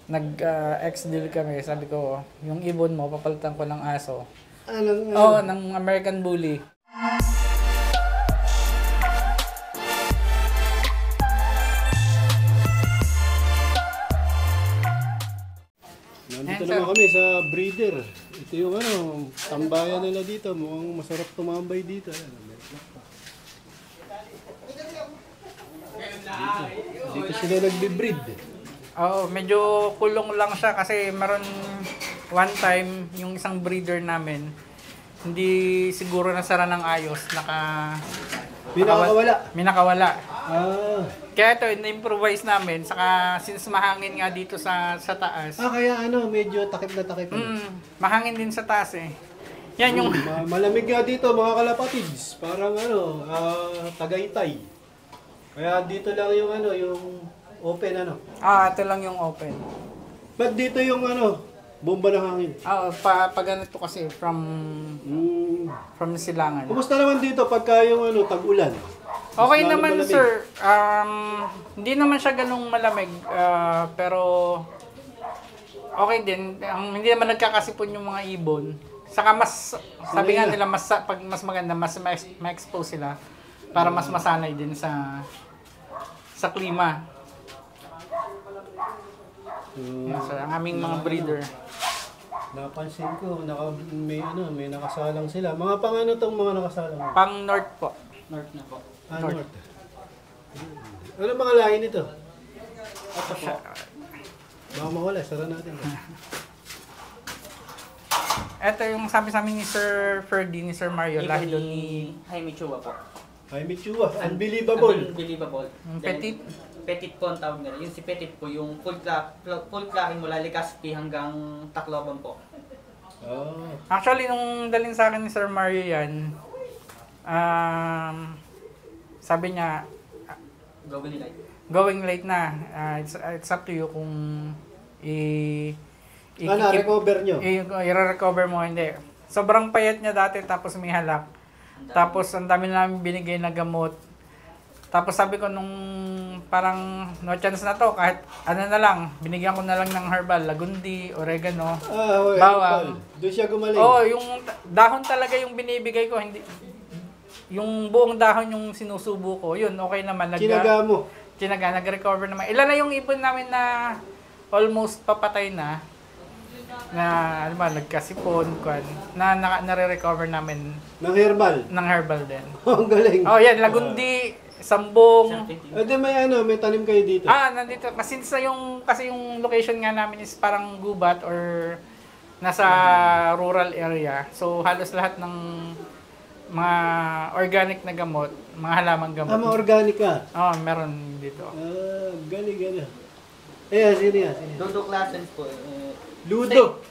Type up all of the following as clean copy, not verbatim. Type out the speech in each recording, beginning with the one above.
Nag-ex-deal kami. Sabi ko, yung ibon mo, papalitan ko ng aso. Anong, Oo, ng American Bully. Nandito naman kami sa breeder. Ito yung tambayan nila dito. Mukhang masarap tumambay dito. Dito sila nagbe-breed. Oo, medyo kulong lang siya kasi meron one time yung isang breeder namin hindi siguro nasara ng ayos, may nakawala. Ah. Kaya ito, na-improvise namin, saka since mahangin nga dito sa taas. Kaya medyo takip na takip. Mahangin din sa taas eh. Yan yung... Malamig nga dito mga kalapatids. Parang Tagaytay. Kaya dito lang yung yung open ito lang yung open. Ba't dito yung bomba ng hangin? Pag ganito kasi from Silangan. Kumusta naman dito pagka yung tag-ulan? Okay naman malamig? Sir. Hindi naman siya ganung malamig. Pero okay din. Hindi naman nagkakasipon yung mga ibon. Saka sabi nga nila, pag mas maganda, mas ma-expose sila para mas masanay din sa klima. Yan, sir, ang aming mga breeder. Napansin ko, may nakasalang sila. Mga tong mga nakasalang? Pang North po. North na po. North. Ano mga lahi nito? Ito po. Baka mawala, sara natin. Ito yung sabi sa amin ni Sir Ferdy, ni Sir Mario, lahi doon ni Jaime Chua po. Jaime Chua, unbelievable. Unbelievable. Petit. Petit po ang tawag nila. Yung si Petit po, yung full clacking mula Ligaspi hanggang Tacloban po. Oh. Actually, nung dalhin sa akin ni Sir Mario yan, sabi niya, going late na. It's up to you kung recover nyo? I-recover mo, hindi. Sobrang payat niya dati, tapos may halak. Tapos ang dami namin binigay na gamot. Tapos sabi ko nung parang no chance na to, kahit na lang, binigyan ko na lang ng herbal, lagundi, oregano, bawang. Doon siya gumaling. Yung dahon talaga yung binibigay ko, hindi yung buong dahon yung sinusubo ko. Yun, okay naman. Kinaga mo? Kinaga, nag-recover naman. Ilan na yung ibon namin na almost papatay na nagkasipon, nare-recover namin. Ng herbal? Ng herbal din. Ang galing. Yan, lagundi, sambong. May tanim kayo dito? Nandito. Kasi yung location nga namin is parang gubat or nasa rural area. So, halos lahat ng mga organic na gamot, mga halamang gamot. Mga organic ka? Meron dito. Galing. Sino yan? Ludo Classens po. Ludo?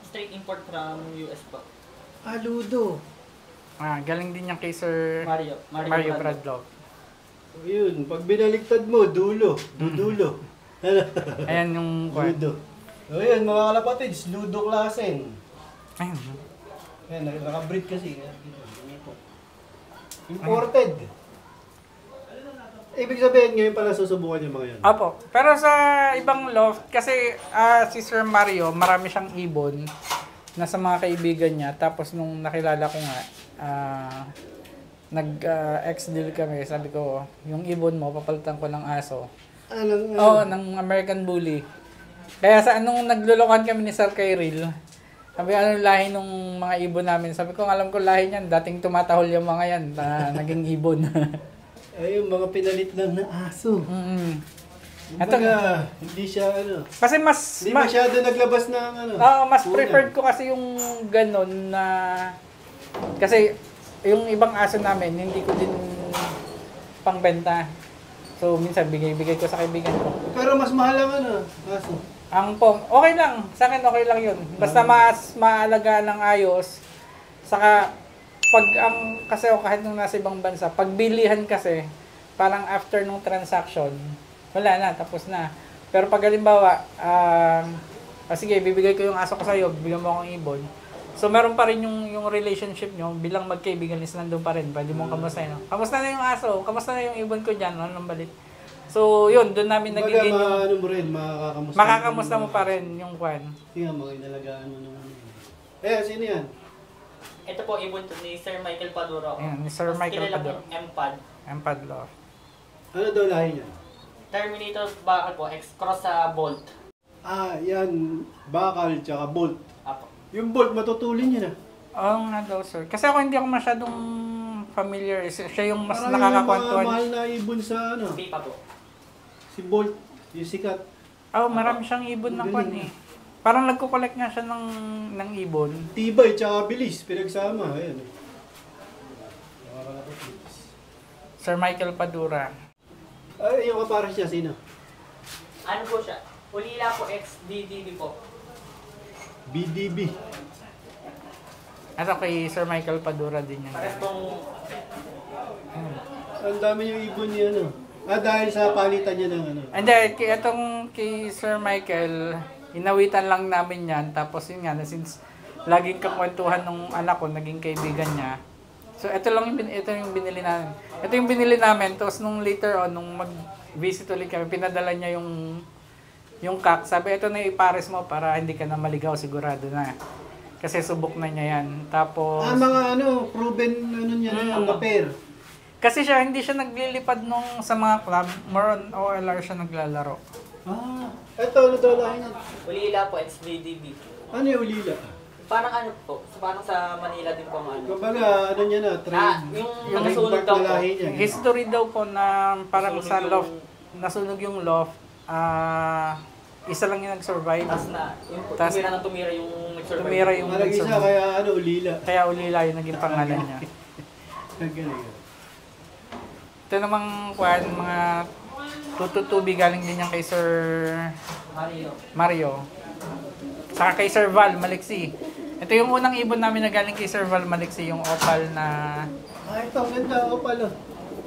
Straight import from US po. Ludo. Galing din yung kay Sir Mario Bradlock. Yun, pag binaliktad mo, dulo. Ayan yung Ludo. Ayan, mga kalapatids, Ludo Classen. Ayun. Ayan, nakabreed kasi. Imported. Ibig sabihin, ngayon pala susubukan yung mga yan. Opo. Pero sa ibang loft, kasi si Sir Mario, marami siyang ibon na sa mga kaibigan niya. Tapos nung nakilala ko nga, nag-ex-deal kami. Sabi ko, yung ibon mo, papalitan ko ng aso. Ng American Bully. Kaya anong naglulukan kami ni Sir Kyril, sabi, lahi nung mga ibon namin. Sabi ko, alam ko lahi niyan. Dating tumatahol yung mga yan, naging ibon. Yung mga pinalit lang na aso. Hindi siya Kasi hindi masyado naglabas ng mas preferred ko kasi yung ganon na... Kasi yung ibang aso namin, hindi ko din pangbenta. So, minsan bigay ko sa kaibigan ko. Pero mas mahal ang aso. Ang pong, okay lang. Sa akin, okay lang yun. Basta mas maalagaan ng ayos. Saka, kasi kahit nung nasa ibang bansa, pagbilihan kasi, parang after nung transaction, wala na, tapos na. Pero pag halimbawa, sige, bibigay ko yung aso ko sa'yo, bigyan mo akong ibon. So, meron pa rin yung relationship nyo, bilang magkaibigan is nandun pa rin. Pwede mong kamusta, no? Kamusta na yung aso? Kamusta na yung ibon ko dyan? Ano nang balit? So, yun, doon namin nagiging Ano mo rin, makakamusta. makakamusta mo pa rin yung kwan. Tingnan mo, inalagaan mo naman. Sino yan? Ito po, ibon to ni Sir Michael Paduro. Ayan, ni Sir Mas Michael kilala Paduro. pong MPAD. Empad Law. Ano daw lahi niya? Terminator bakal po, cross sa Bolt. Yan. Bakal, tsaka bolt. Apo. Yung bolt, matutulin niya na. Oo nga daw, sir. Kasi ako hindi ako masyadong familiar. Siya yung mas Parang nakakakwentuhan. yung mahal na ibon sa ano. Pipa po. Si Bolt, yung sikat. Oh, marami siyang ibon na kwan eh. Parang nagko-collect nga siya ng ibon. Tibay, tsaka bilis. Pinagsama. Ayan. Sir Michael Padura. Ay, yung kapara siya, sino? Ano po siya? Ulila po, ex-DDB po. BDB. At kay Sir Michael Padura din yan. Parang pong Ang dami yung ibon niya, ano? Dahil sa palitan niya ng ano. And then, kay Sir Michael, inawitan lang namin yan. Tapos yun nga, since laging kakwentuhan ng anak ko, naging kaibigan niya. So, ito yung binili namin. Ito yung binili namin. Tapos nung later on, nung mag-visit ulit kami, pinadala niya yung kak. Sabi, ito na ipares mo para hindi ka na maligaw, sigurado na. Kasi subok na niya yan. Tapos... mga ano, proven ano niya na, ang pair. Kasi hindi siya naglilipad sa mga club. More on OLR siya naglalaro. Ito, ano daw lahi niya? Ulila po, ex-DDB. Ano yung ulila? Parang ano po, parang sa Manila din po ang ano. Kumbaga, ano niya na, trade. Yung nagback nasunog daw na po. lahi niya. History daw po na parang Nasunog sa yung- loft, nasunog yung loft. Isa lang yung nag-survive. Tapos na, yung Tas- tumira yung nag-survive. Tumira yung Malagi siya, nag-survive. kaya ano, ulila. Kaya ulila yung naging pangalan niya. Ang galing. Ito namang mga tututubi galing din yan kay Sir Mario. Saka kay Sir Val Maliksi. Ito yung unang ibon namin na galing kay Sir Val Maliksi, yung opal na Ito, ang ganda ako pala.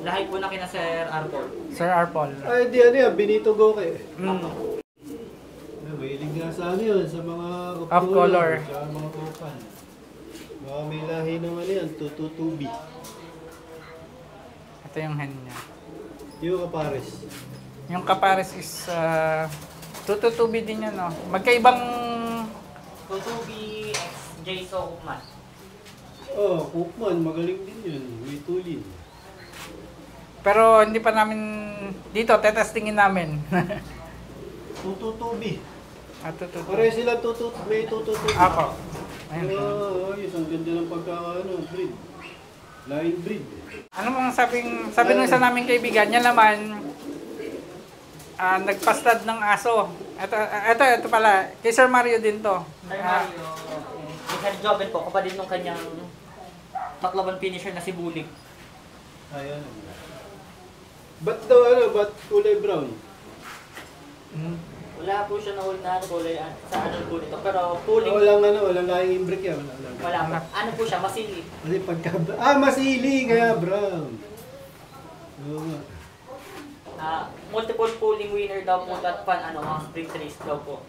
Lahat po na kina Sir Arpol. Sir Arpol. Di ano yan, Benito Goke. Mm. Mahilig nga sa ano yun, sa mga Off color. Sa mga opal. Baka may lahi naman yan, tututubi. Ito yung hen niya. Yung kapares. Yung kapares is tututubi din yan, no? Magkaibang Tutubi ex-Jayso Hukman. Cookman, magaling din yun. May tulin. pero hindi pa namin dito tetestingin namin. Tututubi. Tututubi. Pare sila may tututubi. Ako. Ayun. Ayos, ang ganda ng breed. Line breed. Ano mong sabi nung isa naming kaibigan, niya naman nagpastad ng aso. Ito pala, kay Sir Mario din to. Sir Mario, yung Sir Joven po, kapatid nung kanyang taklaban finisher na si Bulik. Ayan. Ba't kulay brown? Wala po siya nahuli na kulay sa anong po nito. Pero pooling, Walang lahing imbrick yan. wala po. Ano po siya, masili. Kasi masili, kaya brown. Oo nga. Multiple pooling winner daw po at mga spring trace daw po.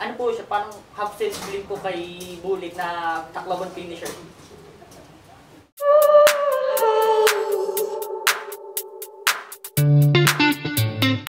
Ano po siya, parang half set blink po kay Bulik na taklaban finisher.